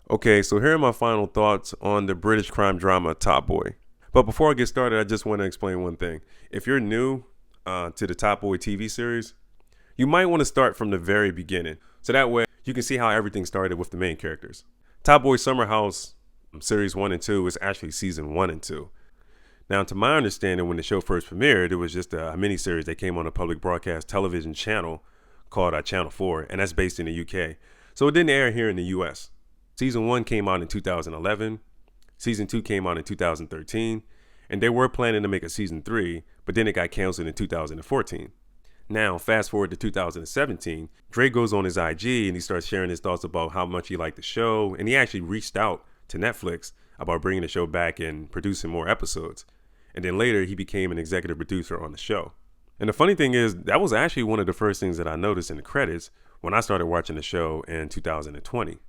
Okay, so here are my final thoughts on the British crime drama Top Boy. But before I get started, I just want to explain one thing. If you're new to the Top Boy TV series, you might want to start from the very beginning. So that way you can see how everything started with the main characters. Top Boy Summer House Series 1 and 2 is actually Season 1 and 2. Now, to my understanding, when the show first premiered, it was just a miniseries that came on a public broadcast television channel called Channel 4, and that's based in the UK. So it didn't air here in the US. Season 1 came out in 2011, Season 2 came out in 2013, and they were planning to make a Season 3, but then it got canceled in 2014. Now, fast forward to 2017, Drake goes on his IG and he starts sharing his thoughts about how much he liked the show, and he actually reached out to Netflix about bringing the show back and producing more episodes. And then later, he became an executive producer on the show. And the funny thing is, that was actually one of the first things that I noticed in the credits when I started watching the show in 2020.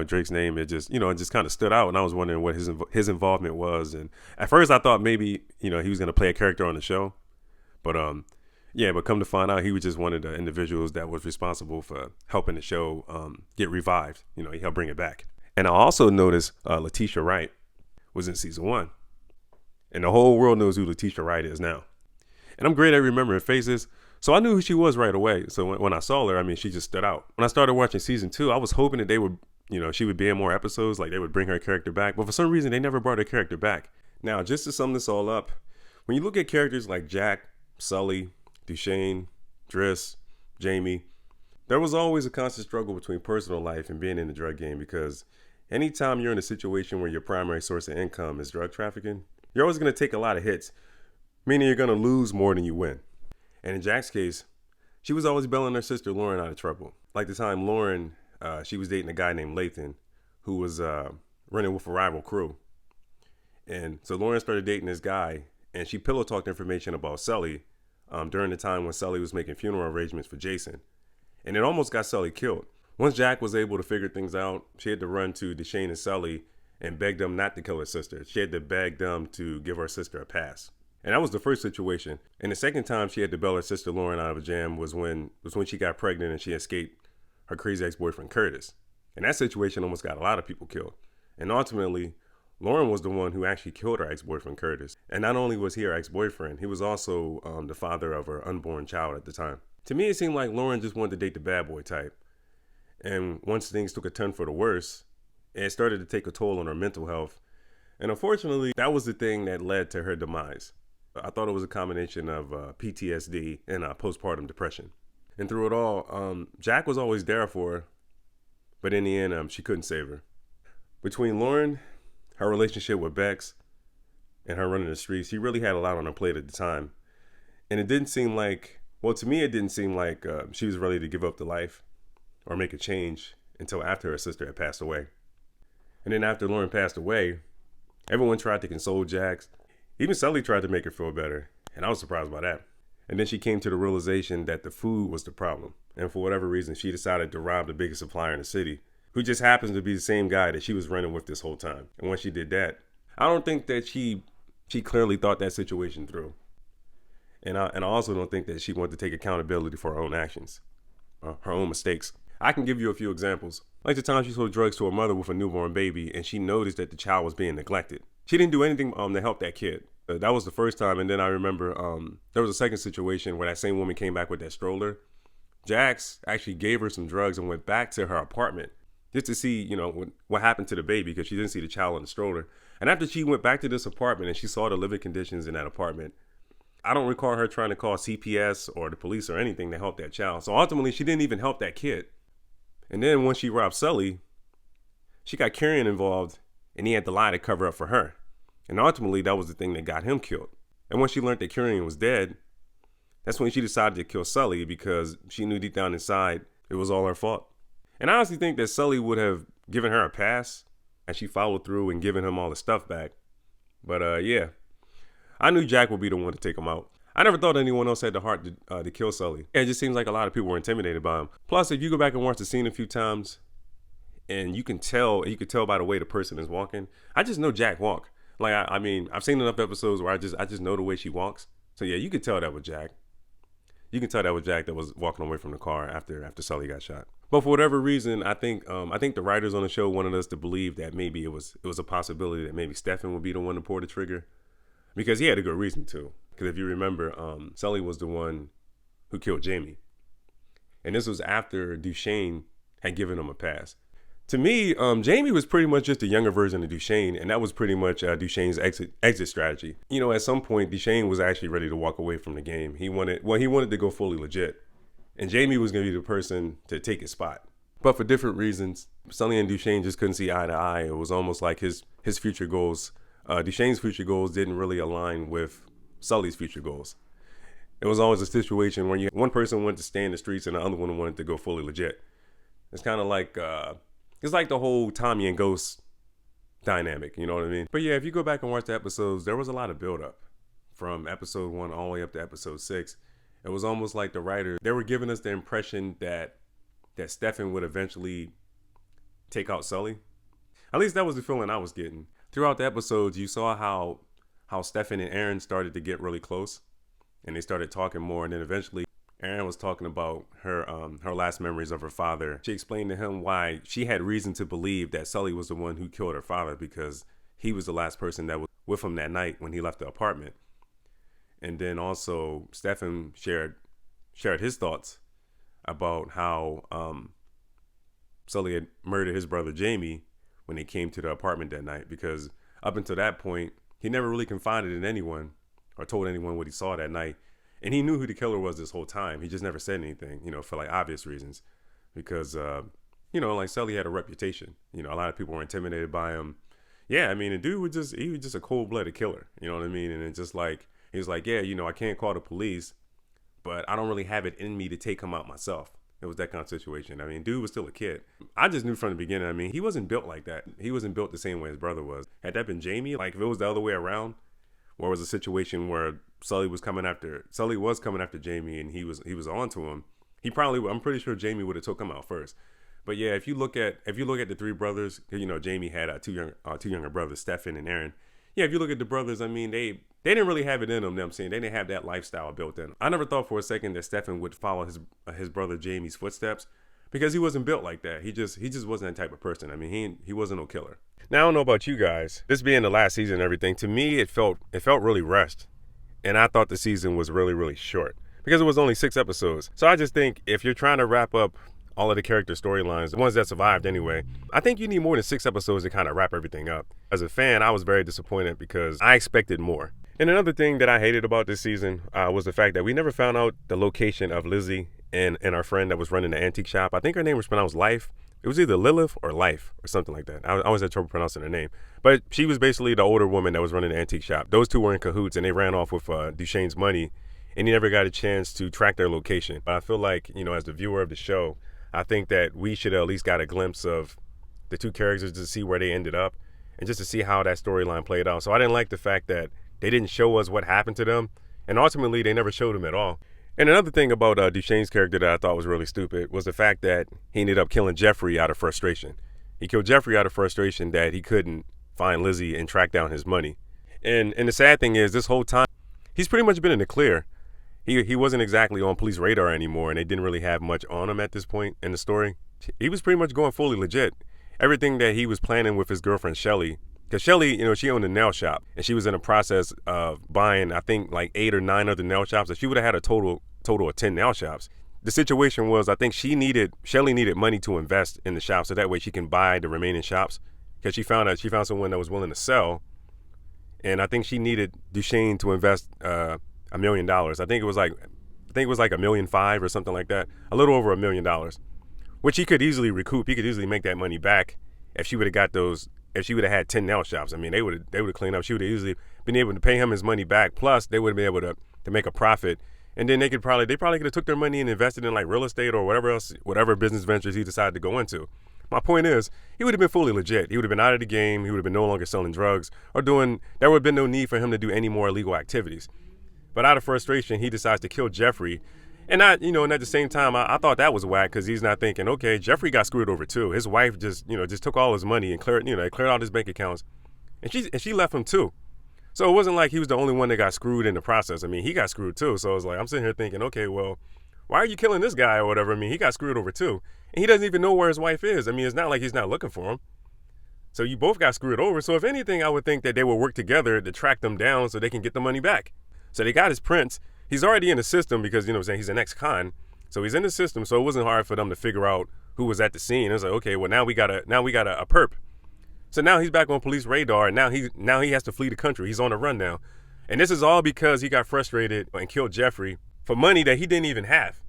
Drake's name, it just kind of stood out, and I was wondering what his involvement was. And at first, I thought maybe, he was going to play a character on the show, but but come to find out, he was just one of the individuals that was responsible for helping the show get revived. He helped bring it back. And I also noticed Letitia Wright was in Season 1, and the whole world knows who Letitia Wright is now. And I'm great at remembering faces, so I knew who she was right away. So when I saw her, she just stood out. When I started watching Season 2, I was hoping that they would, she would be in more episodes, like they would bring her character back. But for some reason, they never brought her character back. Now, just to sum this all up, when you look at characters like Jack, Sully, Dushane, Driss, Jamie, there was always a constant struggle between personal life and being in the drug game, because anytime you're in a situation where your primary source of income is drug trafficking, you're always going to take a lot of hits, meaning you're going to lose more than you win. And in Jack's case, she was always bailing her sister Lauren out of trouble. Like the time Lauren, she was dating a guy named Lathan, who was running with a rival crew. And so Lauren started dating this guy, and she pillow talked information about Sully during the time when Sully was making funeral arrangements for Jason. And it almost got Sully killed. Once Jack was able to figure things out, she had to run to Dushane and Sully and beg them not to kill her sister. She had to beg them to give her sister a pass. And that was the first situation. And the second time she had to bail her sister Lauren out of a jam was when she got pregnant and she escaped her crazy ex-boyfriend Curtis. And that situation almost got a lot of people killed. And ultimately, Lauren was the one who actually killed her ex-boyfriend Curtis. And not only was he her ex-boyfriend, he was also the father of her unborn child at the time. To me, it seemed like Lauren just wanted to date the bad boy type. And once things took a turn for the worse, it started to take a toll on her mental health. And unfortunately, that was the thing that led to her demise. I thought it was a combination of PTSD and postpartum depression. And through it all, Jack was always there for her, but in the end, she couldn't save her. Between Lauren, her relationship with Bex, and her running the streets, she really had a lot on her plate at the time. And it didn't seem like, to me, it didn't seem like she was ready to give up the life or make a change until after her sister had passed away. And then after Lauren passed away, everyone tried to console Jax. Even Sully tried to make her feel better, and I was surprised by that. And then she came to the realization that the food was the problem. And for whatever reason, she decided to rob the biggest supplier in the city, who just happens to be the same guy that she was running with this whole time. And once she did that, I don't think that she clearly thought that situation through. And I also don't think that she wanted to take accountability for her own actions, her own mistakes. I can give you a few examples. Like the time she sold drugs to her mother with a newborn baby, and she noticed that the child was being neglected. She didn't do anything to help that kid. That was the first time. And then I remember there was a second situation where that same woman came back with that stroller. Jax actually gave her some drugs and went back to her apartment just to see, what happened to the baby, because she didn't see the child in the stroller. And after she went back to this apartment and she saw the living conditions in that apartment, I don't recall her trying to call CPS or the police or anything to help that child. So ultimately, she didn't even help that kid. And then when she robbed Sully, she got Kieran involved, and he had to lie to cover up for her. And ultimately, that was the thing that got him killed. And when she learned that Kieran was dead, that's when she decided to kill Sully, because she knew deep down inside it was all her fault. And I honestly think that Sully would have given her a pass and she followed through and given him all the stuff back. But I knew Jack would be the one to take him out. I never thought anyone else had the heart to kill Sully. It just seems like a lot of people were intimidated by him. Plus, if you go back and watch the scene a few times, and you could tell by the way the person is walking, I just know Jack walk. Like, I've seen enough episodes where I just know the way she walks. So yeah, you could tell that with Jack. You can tell that was Jack that was walking away from the car after Sully got shot. But for whatever reason, I think the writers on the show wanted us to believe that maybe it was a possibility that maybe Stefan would be the one to pull the trigger, because he had a good reason to. Because if you remember, Sully was the one who killed Jamie, and this was after Duchesne had given him a pass. To me, Jamie was pretty much just a younger version of Duchesne, and that was pretty much Duchesne's exit strategy. You know, at some point, Duchesne was actually ready to walk away from the game. He wanted to go fully legit, and Jamie was going to be the person to take his spot. But for different reasons, Sully and Duchesne just couldn't see eye to eye. It was almost like his future goals, Duchesne's future goals didn't really align with Sully's future goals. It was always a situation where one person wanted to stay in the streets and the other one wanted to go fully legit. It's kind of like it's like the whole Tommy and Ghost dynamic, you know what I mean? But yeah, if you go back and watch the episodes, there was a lot of buildup from episode 1 all the way up to episode 6. It was almost like the writers, they were giving us the impression that Stefan would eventually take out Sully. At least that was the feeling I was getting. Throughout the episodes, you saw how Stefan and Aaron started to get really close, and they started talking more, and then eventually Aaron was talking about her last memories of her father. She explained to him why she had reason to believe that Sully was the one who killed her father, because he was the last person that was with him that night when he left the apartment. And then also Stefan shared his thoughts about how Sully had murdered his brother Jamie when they came to the apartment that night, because up until that point, he never really confided in anyone or told anyone what he saw that night. And he knew who the killer was this whole time. He just never said anything, you know, for like obvious reasons. Because, you know, like Sully had a reputation. You know, a lot of people were intimidated by him. Yeah, I mean, the dude he was just a cold-blooded killer. You know what I mean? And it's just like, he was like, yeah, you know, I can't call the police, but I don't really have it in me to take him out myself. It was that kind of situation. I mean, dude was still a kid. I just knew from the beginning, I mean, he wasn't built like that. He wasn't built the same way his brother was. Had that been Jamie, like if it was the other way around, or was a situation where Sully was coming after Jamie and he was on to him, I'm pretty sure Jamie would have took him out first. But yeah, if you look at the three brothers, you know, Jamie had two younger brothers, Stefan and Aaron. Yeah, if you look at the brothers, I mean, they didn't really have it in them. You know what I'm saying? They didn't have that lifestyle built in. I never thought for a second that Stefan would follow his brother Jamie's footsteps, because he wasn't built like that. He just wasn't that type of person. I mean, he wasn't no killer. Now, I don't know about you guys. This being the last season and everything, to me, it felt really rushed. And I thought the season was really, really short because it was only 6 episodes. So I just think if you're trying to wrap up all of the character storylines, the ones that survived anyway, I think you need more than 6 episodes to kind of wrap everything up. As a fan, I was very disappointed because I expected more. And another thing that I hated about this season was the fact that we never found out the location of Lizzie and our friend that was running the antique shop. I think her name was pronounced Life. It was either Lilith or Life or something like that. I always had trouble pronouncing her name. But she was basically the older woman that was running the antique shop. Those two were in cahoots and they ran off with Duchesne's money, and he never got a chance to track their location. But I feel like, you know, as the viewer of the show, I think that we should have at least got a glimpse of the two characters to see where they ended up and just to see how that storyline played out. So I didn't like the fact that they didn't show us what happened to them, and ultimately they never showed them at all. And another thing about Duchesne's character that I thought was really stupid was the fact that he ended up killing Jeffrey out of frustration. He killed Jeffrey out of frustration that he couldn't find Lizzie and track down his money. And the sad thing is, this whole time, he's pretty much been in the clear. He wasn't exactly on police radar anymore, and they didn't really have much on him at this point in the story. He was pretty much going fully legit. Everything that he was planning with his girlfriend, Shelly, because Shelly, you know, she owned a nail shop, and she was in the process of buying, I think, like 8 or 9 other nail shops. So she would have had a total of 10 nail shops. The situation was, I think Shelly needed money to invest in the shop, so that way she can buy the remaining shops, because she found someone that was willing to sell, and I think she needed Duchesne to invest $1 million. I think it was like $1.5 million or something like that, a little over $1 million, which he could easily recoup. He could easily make that money back if she would have got those. If she would have had 10 nail shops, I mean, they would have cleaned up. She would have easily been able to pay him his money back. Plus, they would have been able to make a profit. And then they probably could have took their money and invested in like real estate or whatever business ventures he decided to go into. My point is, he would have been fully legit. He would have been out of the game. He would have been no longer selling drugs or there would have been no need for him to do any more illegal activities. But out of frustration, he decides to kill Jeffrey. And at the same time, I thought that was whack, because he's not thinking, okay, Jeffrey got screwed over too. His wife just took all his money and cleared out his bank accounts, and she left him too. So it wasn't like he was the only one that got screwed in the process. I mean, he got screwed too. So it was like, I'm sitting here thinking, okay, well, why are you killing this guy or whatever? I mean, he got screwed over too. And he doesn't even know where his wife is. I mean, it's not like he's not looking for him. So you both got screwed over. So if anything, I would think that they would work together to track them down so they can get the money back. So they got his prints. He's already in the system because, you know what I'm saying, he's an ex-con. So he's in the system. So it wasn't hard for them to figure out who was at the scene. It was like, okay, well, now we got a perp. So now he's back on police radar, and now he has to flee the country. He's on the run now. And this is all because he got frustrated and killed Jeffrey for money that he didn't even have.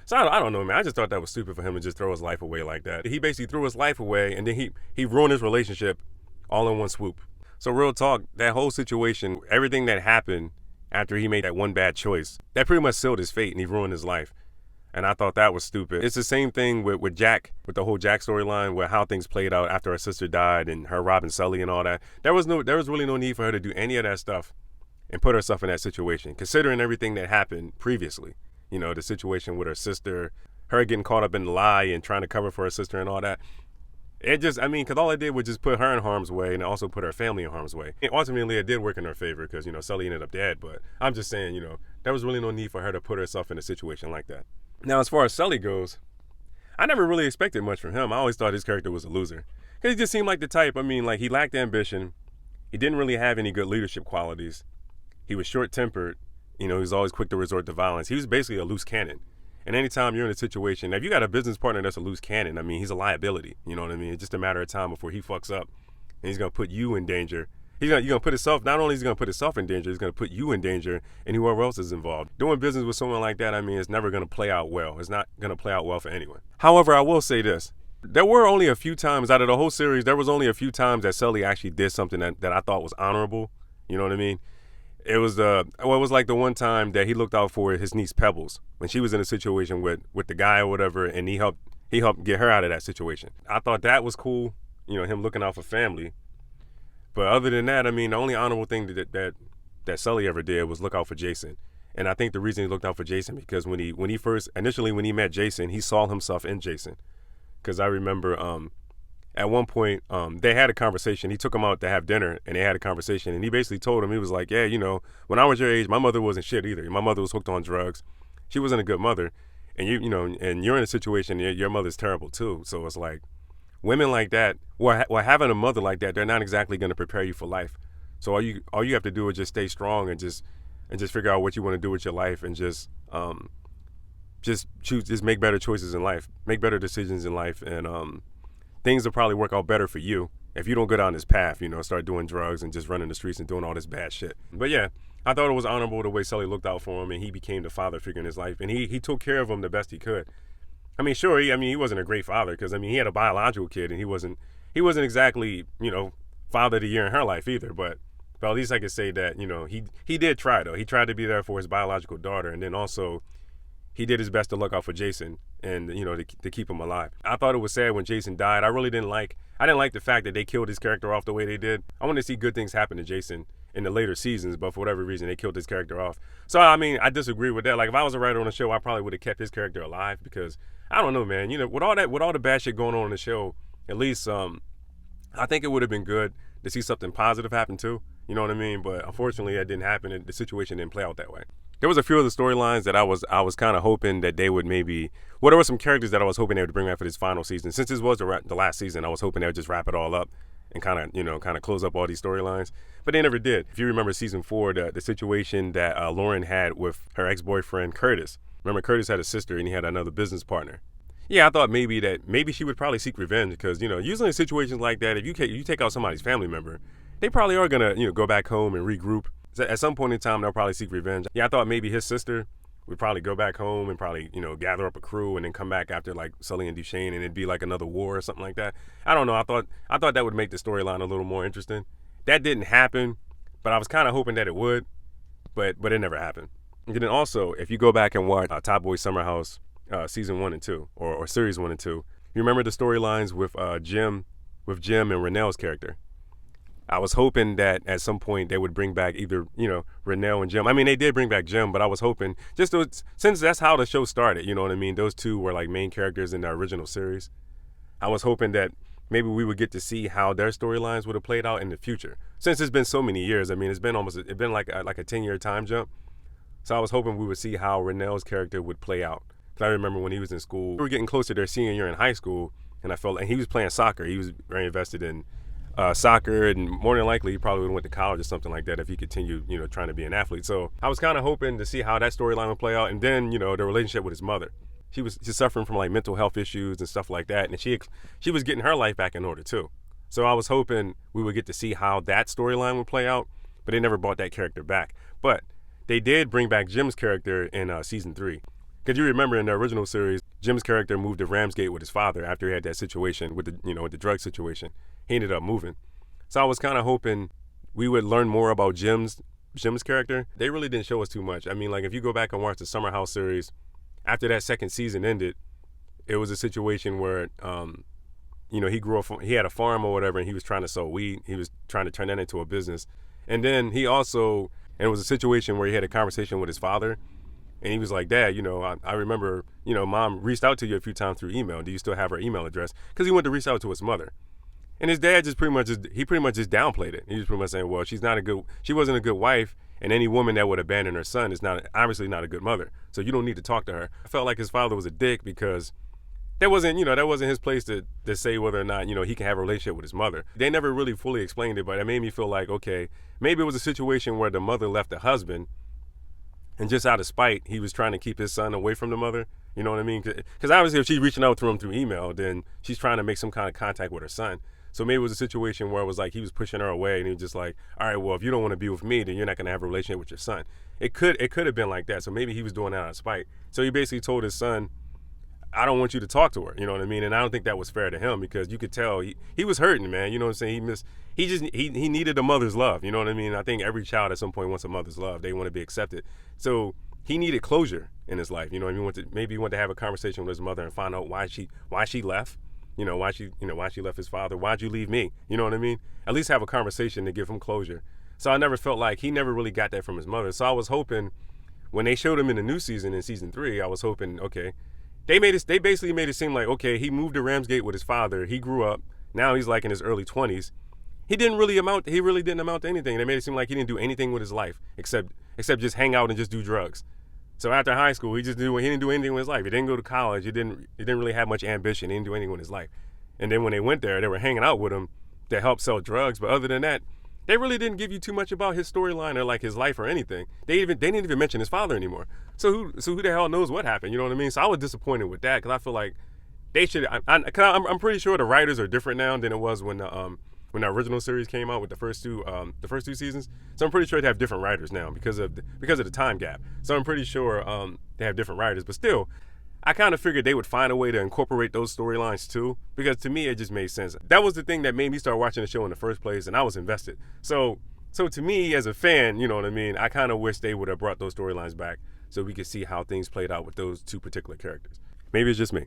So I don't know, man. I just thought that was stupid for him to just throw his life away like that. He basically threw his life away, and then he ruined his relationship all in one swoop. So real talk, that whole situation, everything that happened after he made that one bad choice, that pretty much sealed his fate, and he ruined his life. And I thought that was stupid. It's the same thing with Jack, with the whole Jack storyline, where how things played out after her sister died and her robbing Sully and all that. There was really no need for her to do any of that stuff and put herself in that situation, considering everything that happened previously. You know, the situation with her sister, her getting caught up in the lie and trying to cover for her sister and all that. It just, I mean, because all it did was just put her in harm's way and also put her family in harm's way. And ultimately, it did work in her favor because, you know, Sully ended up dead. But I'm just saying, you know, there was really no need for her to put herself in a situation like that. Now, as far as Sully goes, I never really expected much from him. I always thought his character was a loser. Because he just seemed like the type, I mean, like, he lacked ambition. He didn't really have any good leadership qualities. He was short-tempered. You know, he was always quick to resort to violence. He was basically a loose cannon. And anytime you're in a situation, if you got a business partner that's a loose cannon, I mean, he's a liability. You know what I mean? It's just a matter of time before he fucks up. And he's going to put you in danger. You're going to put himself, not only is he going to put himself in danger, he's going to put you in danger and whoever else is involved. Doing business with someone like that, I mean, it's never going to play out well. It's not going to play out well for anyone. However, I will say this. There were only a few times out of the whole series, there was only a few times that Sully actually did something that I thought was honorable. You know what I mean? It was like the one time that he looked out for his niece Pebbles when she was in a situation with the guy or whatever, and he helped get her out of that situation. I thought that was cool, you know, him looking out for family. But other than that, I mean, the only honorable thing that Sully ever did was look out for Jason. And I think the reason he looked out for Jason because when he met Jason, he saw himself in Jason. Because I remember at one point they had a conversation. He took him out to have dinner, and they had a conversation. And he basically told him, he was like, yeah, you know, when I was your age, my mother wasn't shit either. My mother was hooked on drugs. She wasn't a good mother. And you know, and you're in a situation, your mother's terrible too. So it's like, women like that, or having a mother like that, they're not exactly going to prepare you for life. So all you have to do is just stay strong and just figure out what you want to do with your life and just make better choices in life, make better decisions in life, and things will probably work out better for you if you don't go down this path, you know, start doing drugs and just running the streets and doing all this bad shit. But yeah, I thought it was honorable the way Sully looked out for him, and he became the father figure in his life, and he took care of him the best he could. I mean, sure, he wasn't a great father because, I mean, he had a biological kid, and he wasn't exactly, you know, father of the year in her life either, but at least I could say that, you know, he did try, though. He tried to be there for his biological daughter, and then also he did his best to look out for Jason and, you know, to keep him alive. I thought it was sad when Jason died. I didn't like the fact that they killed his character off the way they did. I want to see good things happen to Jason in the later seasons, but for whatever reason, they killed his character off. So, I mean, I disagree with that. Like, if I was a writer on the show, I probably would have kept his character alive because, I don't know, man. You know, with all the bad shit going on in the show, at least I think it would have been good to see something positive happen too. You know what I mean? But unfortunately, that didn't happen, and the situation didn't play out that way. There was a few of the storylines that I was kind of hoping that they would maybe. Well, there were some characters that I was hoping they would bring back for this final season. Since this was the last season, I was hoping they would just wrap it all up and kind of close up all these storylines. But they never did. If you remember season 4, the situation that Lauren had with her ex-boyfriend Curtis. Remember, Curtis had a sister and he had another business partner. Yeah, I thought maybe she would probably seek revenge because, you know, usually in situations like that, if you take out somebody's family member, they probably are gonna, you know, go back home and regroup. So at some point in time, they'll probably seek revenge. Yeah, I thought maybe his sister would probably go back home and probably, you know, gather up a crew and then come back after like Sully and Duchesne, and it'd be like another war or something like that. I don't know. I thought that would make the storyline a little more interesting. That didn't happen, but I was kind of hoping that it would, but it never happened. And then also, if you go back and watch Top Boy Summer House season 1 and 2 or series 1 and 2, you remember the storylines with Jim and Rennell's character. I was hoping that at some point they would bring back either, you know, Rennell and Jim. I mean, they did bring back Jim, but I was hoping since that's how the show started, you know what I mean? Those two were like main characters in the original series. I was hoping that maybe we would get to see how their storylines would have played out in the future. Since it's been so many years, I mean, it's been like a 10-year time jump. So I was hoping we would see how Rennell's character would play out. Because I remember when he was in school, we were getting close to their senior year in high school, and I felt like he was playing soccer. He was very invested in soccer, and more than likely he probably would have went to college or something like that if he continued, trying to be an athlete. So I was kind of hoping to see how that storyline would play out, and then, the relationship with his mother. She's suffering from like mental health issues and stuff like that, and she was getting her life back in order too. So I was hoping we would get to see how that storyline would play out, but they never brought that character back. But they did bring back Jim's character in season 3. Because you remember in the original series, Jim's character moved to Ramsgate with his father after he had that situation with the drug situation. He ended up moving. So I was kind of hoping we would learn more about Jim's character. They really didn't show us too much. I mean, like if you go back and watch the Summer House series, after that second season ended, it was a situation where, he grew up, he had a farm or whatever, and he was trying to sell weed. He was trying to turn that into a business. And then it was a situation where he had a conversation with his father, and he was like, Dad, I remember, Mom reached out to you a few times through email. Do you still have her email address? Because he wanted to reach out to his mother. And his dad pretty much just downplayed it. He was pretty much saying, well, she wasn't a good wife, and any woman that would abandon her son is obviously not a good mother. So you don't need to talk to her. I felt like his father was a dick because that wasn't his place to say whether or not, he can have a relationship with his mother. They never really fully explained it, but it made me feel like, okay, maybe it was a situation where the mother left the husband, and just out of spite, he was trying to keep his son away from the mother. You know what I mean? Because obviously if she's reaching out to him through email, then she's trying to make some kind of contact with her son. So maybe it was a situation where it was like he was pushing her away, and he was just like, all right, well, if you don't want to be with me, then you're not going to have a relationship with your son. It could have been like that. So maybe he was doing that out of spite. So he basically told his son, I don't want you to talk to her. You know what I mean? And I don't think that was fair to him, because you could tell he was hurting, man. You know what I'm saying? He needed a mother's love. You know what I mean? I think every child at some point wants a mother's love. They want to be accepted. So he needed closure in his life. You know what I mean? Maybe he wanted to have a conversation with his mother and find out why she left. Why she left his father. Why'd you leave me? You know what I mean? At least have a conversation to give him closure. So I never felt like he never really got that from his mother. So I was hoping when they showed him in the new season, in season 3, I was hoping, okay, they basically made it seem like, okay, he moved to Ramsgate with his father. He grew up. Now he's like in his early 20s. He really didn't amount to anything. They made it seem like he didn't do anything with his life except just hang out and just do drugs. So after high school, he didn't do anything with his life. He didn't go to college. He didn't really have much ambition. He didn't do anything with his life. And then when they went there, they were hanging out with him to help sell drugs. But other than that, they really didn't give you too much about his storyline or like his life or anything. They didn't even mention his father anymore. So who the hell knows what happened? You know what I mean? So I was disappointed with that, because I feel like they should. I'm pretty sure the writers are different now than it was when the original series came out with the first two seasons. So I'm pretty sure they have different writers now because of the time gap. So I'm pretty sure they have different writers. But still, I kind of figured they would find a way to incorporate those storylines too, because to me it just made sense. That was the thing that made me start watching the show in the first place, and I was invested. So to me as a fan, you know what I mean, I kind of wish they would have brought those storylines back so we could see how things played out with those two particular characters. Maybe it's just me.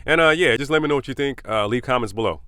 And just let me know what you think. Leave comments below.